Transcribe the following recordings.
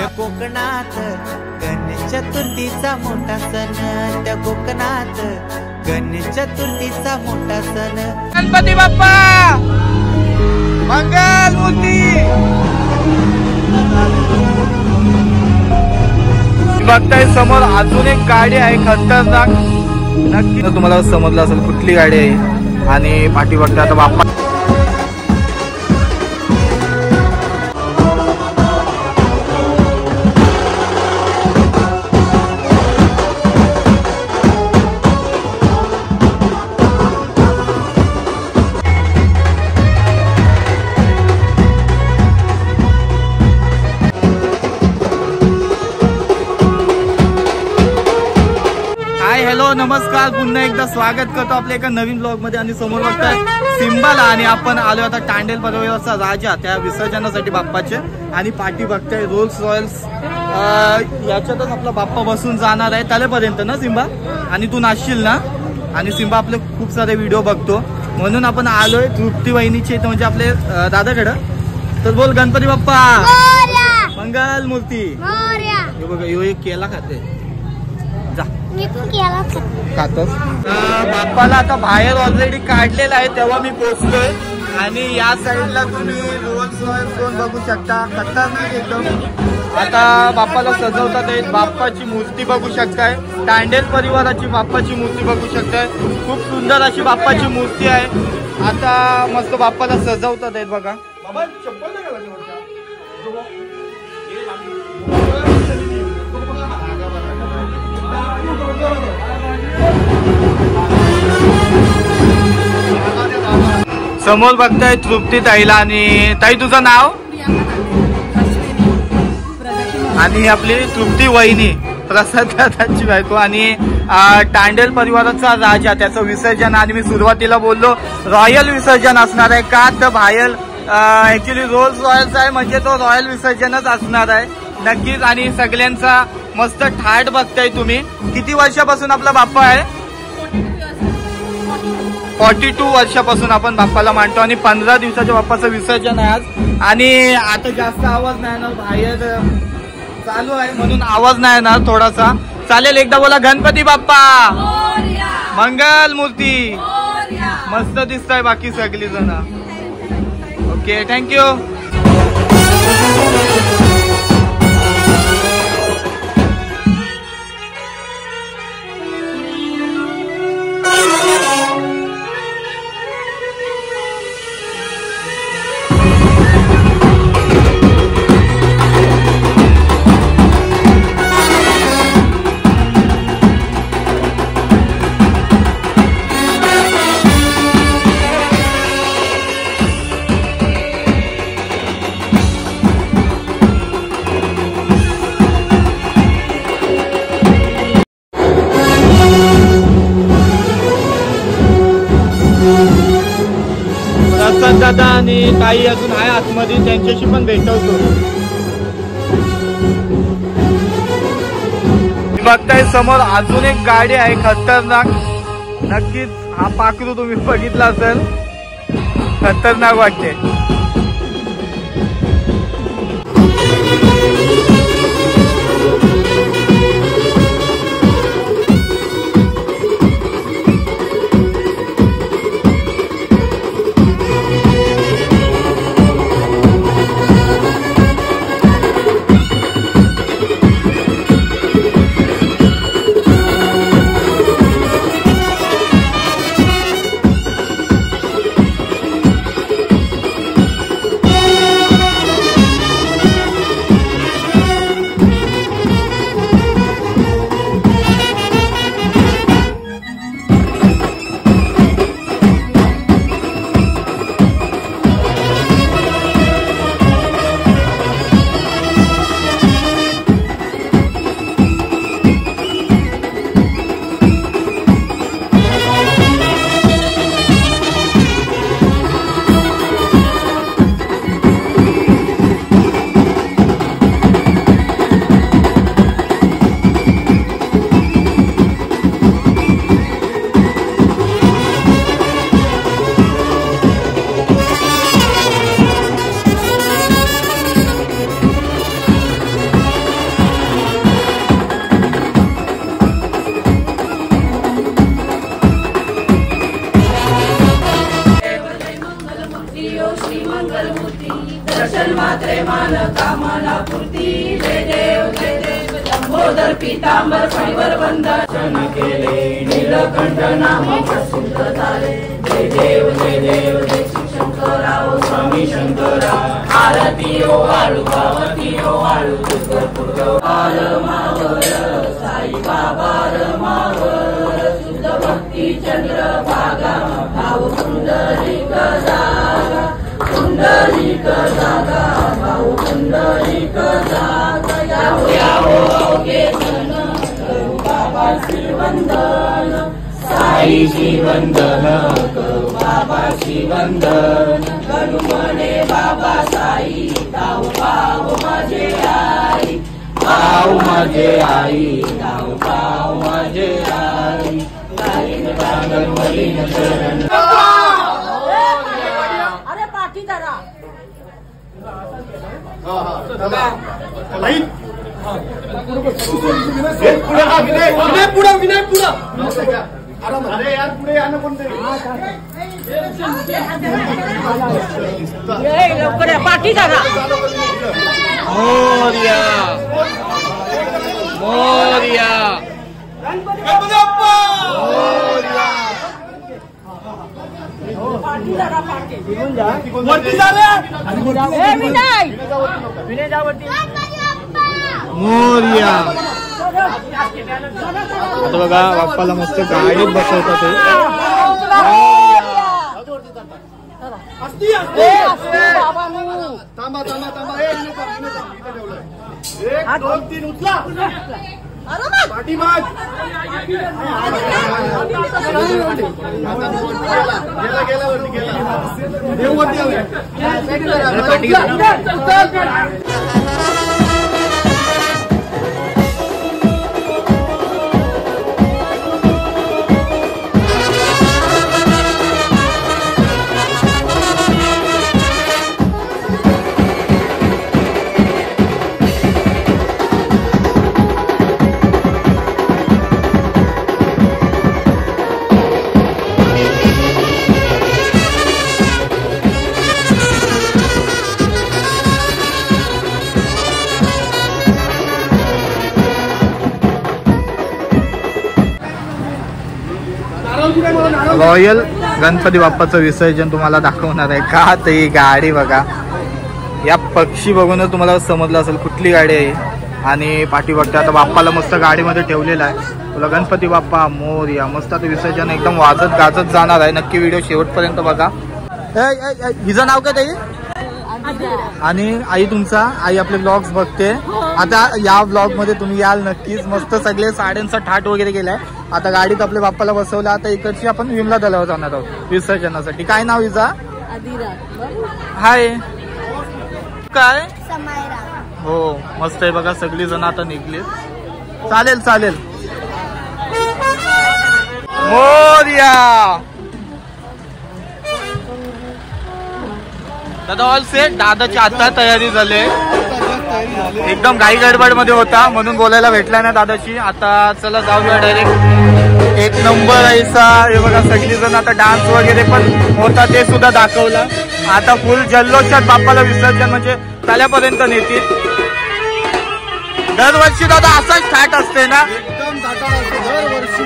त्या कोकणात गणेश चतुर्थीचा मोठा सण, त्या कोकणात गणेश चतुर्थीचा मोठा सण। गणपती बाप्पा मंगल मूर्ती। बघताय समोर अजून एक गाडी आहे खतरनाक, नक्की तुम्हाला समजलं असेल कुठली गाडी आहे। आणि पाठी बघता आता बाप्पा हॅलो नमस्कार, पुन्हा एकदा स्वागत करतो आपल्या एका नवीन ब्लॉग मध्ये। आणि समोर बघताय सिम्बाला आणि आपण आलो आता तांडेल परिवाराचा राजा त्या विसर्जनासाठी बाप्पाचे। आणि पाठी बघताय रोल्स रॉयल्स, याच्यातच आपला बाप्पा बसून जाणार आहे तलेपर्यंत ना सिम्बा, आणि तू नाचशील ना। आणि सिम्बा आपले खूप सारे व्हिडिओ बघतो म्हणून आपण आलोय तृप्ती वहिनीचे म्हणजे आपले दादाकडं। तर बोल गणपती बाप्पा मंगल मूर्ती। हे बघा यो एक केला खाते खातोस। बाप्पाला आता बाहेर ऑलरेडी काढलेला आहे तेव्हा मी पोहोचलोय। आणि या साईडला तुम्ही रोल्स रॉयल्स दोन बघू शकता, खतरनाक एकदम। आता बाप्पाला सजवतात आहेत, बाप्पाची मूर्ती बघू शकताय, तांडेल परिवाराची बाप्पाची मूर्ती बघू शकताय। खूप सुंदर अशी बाप्पाची मूर्ती आहे। आता मस्त बाप्पाला सजवतात आहेत बघा। समोर बघताय तृप्ती ताईला, आणि ताई तुझं नाव? आणि आपली तृप्ती वहिनी प्रसाद दादाची बायको। आणि तांडेल परिवाराचा राजा त्याचं विसर्जन। आणि मी सुरुवातीला बोललो रॉयल विसर्जन असणार आहे का, तर बाहेर ऍक्च्युली रोल्स रॉयल्स आहे म्हणजे तो रॉयल विसर्जनच असणार आहे नक्कीच। आणि सगळ्यांचा मस्त थाट बघताय तुम्ही। किती वर्षापासून आपला बाप्पा आहे? 42 वर्षापासून आपण बाप्पाला मांडतो। आणि 15 दिवसाच्या बाप्पाचं विसर्जन आहे आज। आणि आता जास्त आवाज नाही येणार, बाहेर चालू आहे म्हणून आवाज नाही येणार थोडासा। चालेल, एकदा बोला गणपती बाप्पा मंगल मूर्ती। मस्त दिसताय बाकी सगळी जण। Okay, thank you. दादा आणि ताई अजून आहे आतमध्ये, त्यांच्याशी पण भेटवतो। बघताय समोर अजून एक गाडी आहे खतरनाक, नक्कीच हा पाखरू तुम्ही बघितला असेल, खतरनाक वाटते। लंबोदर पीतांबर फणीवर वंदन केले नीलकंठ नाम प्रसिद्ध झाले जय देव जय शंकराव स्वामी शंकरा आरती ओ वाळू पावती ओ वाळू दुर्गपूर मावर साई बाबा मावर शुद्ध भक्ती चंद्र भागा भाऊ पुंडलिक जागा पुंडलिक जागा भाऊ पुंडलिक जागा यावो अवघे जन करू बाबा श्रीवंदन साई श्रीवंदन करू बाबा श्रीवंदन करू म्हणे बाबा साई ताऊ पाव माझे आई पाव माझे आई ताऊ पाव माझे आई लाईन बागन वलीन शरण अरे पाठी धरा अरे यार पुढे या ना कोणतरी लवकर पाठी धरा मोरया मोरया पाठी धरा पाठी वरती झाले विनय जा वरती मोरया. आता बघा बाप्पाला मस्त गाडीत बसवतात ते. थांबा थांबा थांबा इथं ठेवलंय 1 2 3 उचला पाठीमाग गेला गेला वरती गेला देव वरती आले रॉयल गणपती बाप्पाचं विसर्जन तुम्हाला दाखवणार आहे का. तर ही गाडी बघा, या पक्षी बघूनच तुम्हाला समजलं असेल कुठली गाडी आहे. आणि पाठी बघता आता बाप्पाला मस्त गाडीमध्ये ठेवलेला आहे. तुला गणपती बाप्पा मोरया. मस्त आता विसर्जन एकदम वाजत गाजत जाणार आहे. नक्की व्हिडिओ शेवटपर्यंत बघा. हिचं नाव काय ताई? आणि आई तुमचा आई आपले ब्लॉग्स बघते. आता या ब्लॉग मध्ये तुम्ही याल नक्कीच. मस्त सगळे साड्यांचा थाट वगैरे केलाय. आता गाडीत आपल्या बाप्पाला बसवलं. आता इकडची आपण विमला तलावर जाणार आहोत विसर्जनासाठी. काय नाव हिचा? हाय काय? हो मस्त आहे बघा. सगळी जण आता निघले. चालेल चालेल. मोरया. दादा ऑल सेट. दादाची आता तयारी झाली. एकदम घाई गडबड मध्ये होता म्हणून बोलायला भेटला ना दादाची. आता चला जाऊया डायरेक्ट. एक नंबर ऐसा. हे बघा सगळी जण आता डान्स वगैरे पण होता ते सुद्धा दाखवलं. आता फुल जल्लोषात बाप्पाला विसर्जन म्हणजे तळ्यापर्यंत नेतील. दरवर्षी दादा असाच थाट असते ना? एकदम थाटाळ असते दरवर्षी.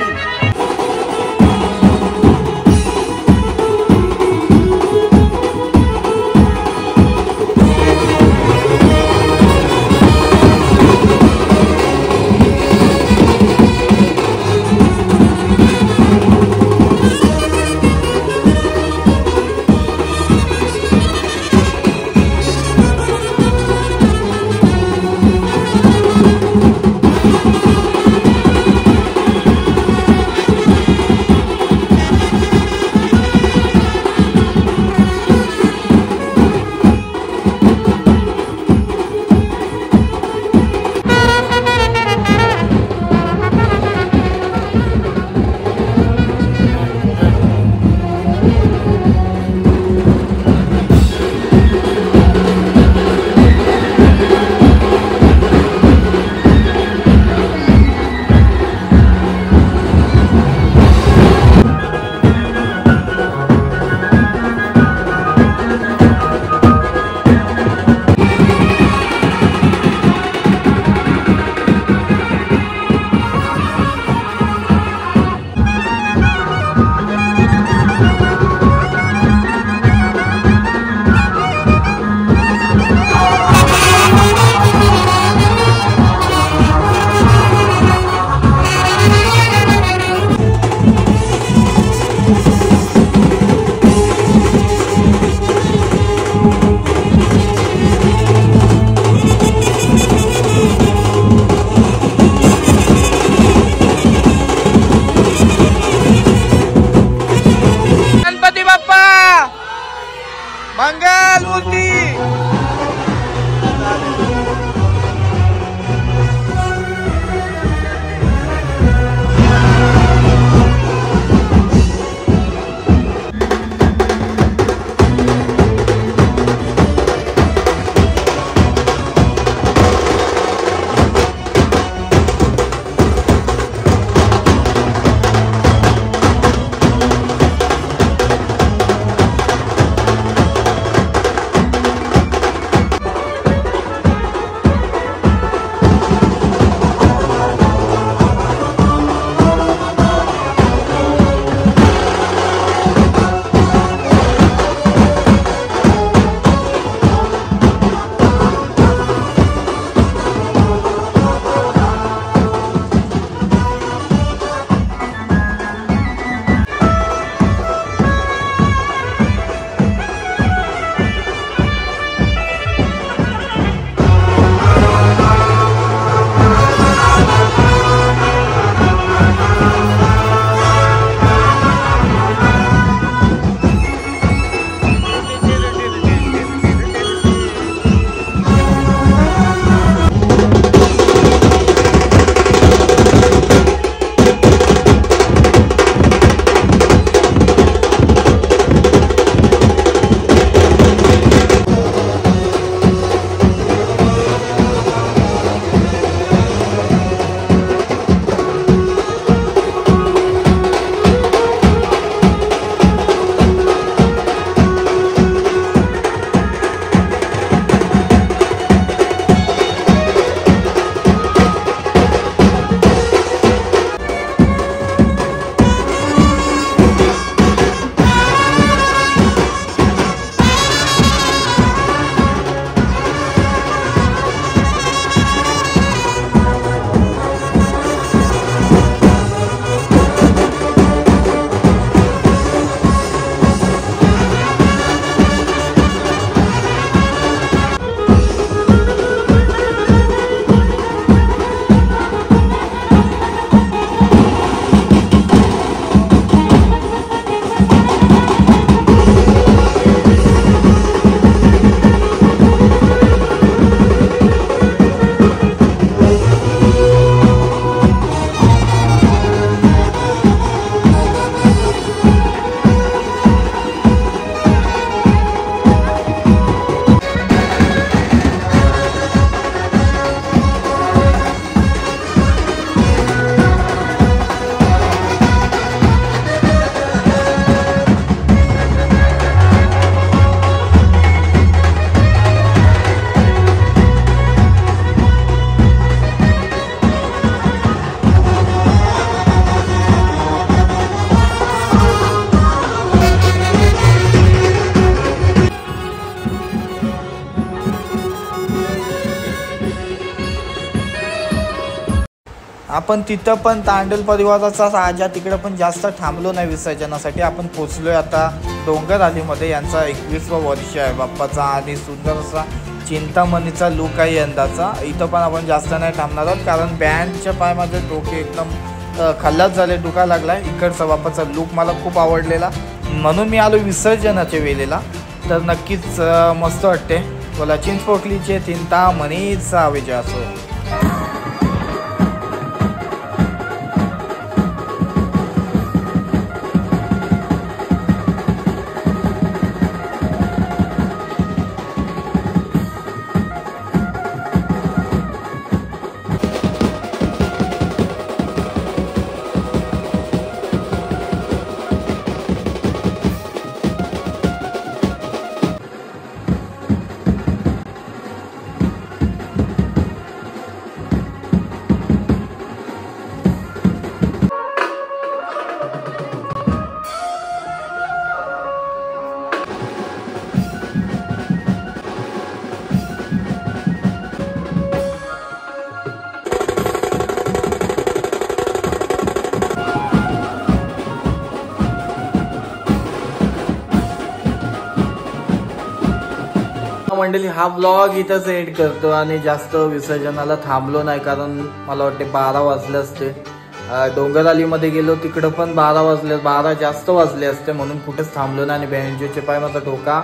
आपण तिथं पण तांडेल परिवाराचा राजा तिकडे पण जास्त थांबलो नाही विसर्जनासाठी. आपण पोचलोय आता डोंगरआलीमध्ये. यांचा 21वा वर्ष आहे बाप्पाचा आणि सुंदर असा चिंतामणीचा लुक आहे यंदाचा. इथं पण आपण जास्त नाही थांबणार आहोत कारण बँडच्या पायामध्ये डोके एकदम खल्लास झाले, दुखा लागलाय. इकडचा बाप्पाचा लुक मला खूप आवडलेला म्हणून मी आलो विसर्जनाच्या वेळेला. तर नक्कीच मस्त वाटते. बोला चिंचपोकलीचे चिंतामणीचा विजय असो. मंडळी हा ब्लॉग इथंच एंड करतो आणि जास्त विसर्जनाला थांबलो नाही कारण मला वाटते 12 वाजले असते. डोंगरआलीमध्ये गेलो तिकडं पण 12 वाजले, 12 जास्त वाजले असते म्हणून कुठेच थांबलो नाही. आणि बँजोचे पाय माझा डोका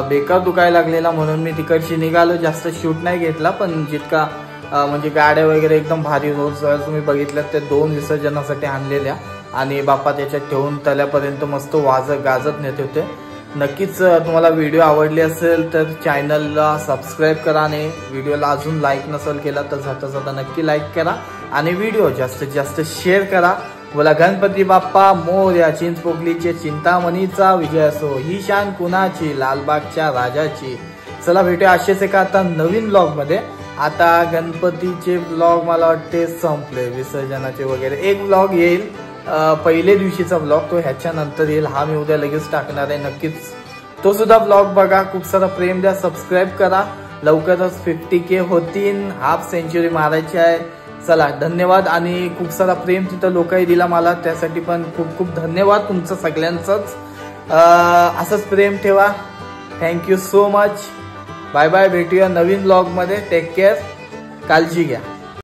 बेकार दुखायला लागलेला म्हणून मी तिकडची निघालो. जास्त शूट नाही घेतला पण जितका म्हणजे गाड्या वगैरे एकदम भारी रोज तुम्ही बघितल्यात त्या 2 विसर्जनासाठी आणलेल्या आणि बाप्पा त्याच्यात ठेवून तल्यापर्यंत मस्त गाजत नेत होते. नक्कीच तुम्हाला व्हिडिओ आवडली असेल तर चॅनलला सबस्क्राईब करा आणि व्हिडिओला अजून लाईक नसेल केला तर जाता नक्की लाईक करा आणि व्हिडिओ जास्तीत जास्त शेअर करा. बोला गणपती बाप्पा मोरया. चिंचपोकलीचे चिंतामणीचा विजय असो. ही शान कुणाची? लालबागच्या राजाची. चला भेटूया असेच एका आता नवीन ब्लॉग मध्ये. आता गणपतीचे ब्लॉग मला वाटते संपले, विसर्जनाचे वगैरे. एक ब्लॉग येईल पहिल्या दिवशीचा ब्लॉग, तो ह्याच्यानंतर येईल. हा मी उद्या लगेच टाकणार आहे. नक्कीच तो सुद्धा ब्लॉग बघा. खूप सारा प्रेम द्या, सबस्क्राईब करा. लवकरच 50K होतील. हाफ सेंचुरी मारायची आहे. चला धन्यवाद आणि खूप सारा प्रेम तिथं लोकांनी दिला मला, त्यासाठी पण खूप खूप धन्यवाद तुमचं सगळ्यांचंच. असंच प्रेम ठेवा. Thank you so much. Bye bye. भेटूया नवीन ब्लॉग मध्ये. Take care. काळजी घ्या.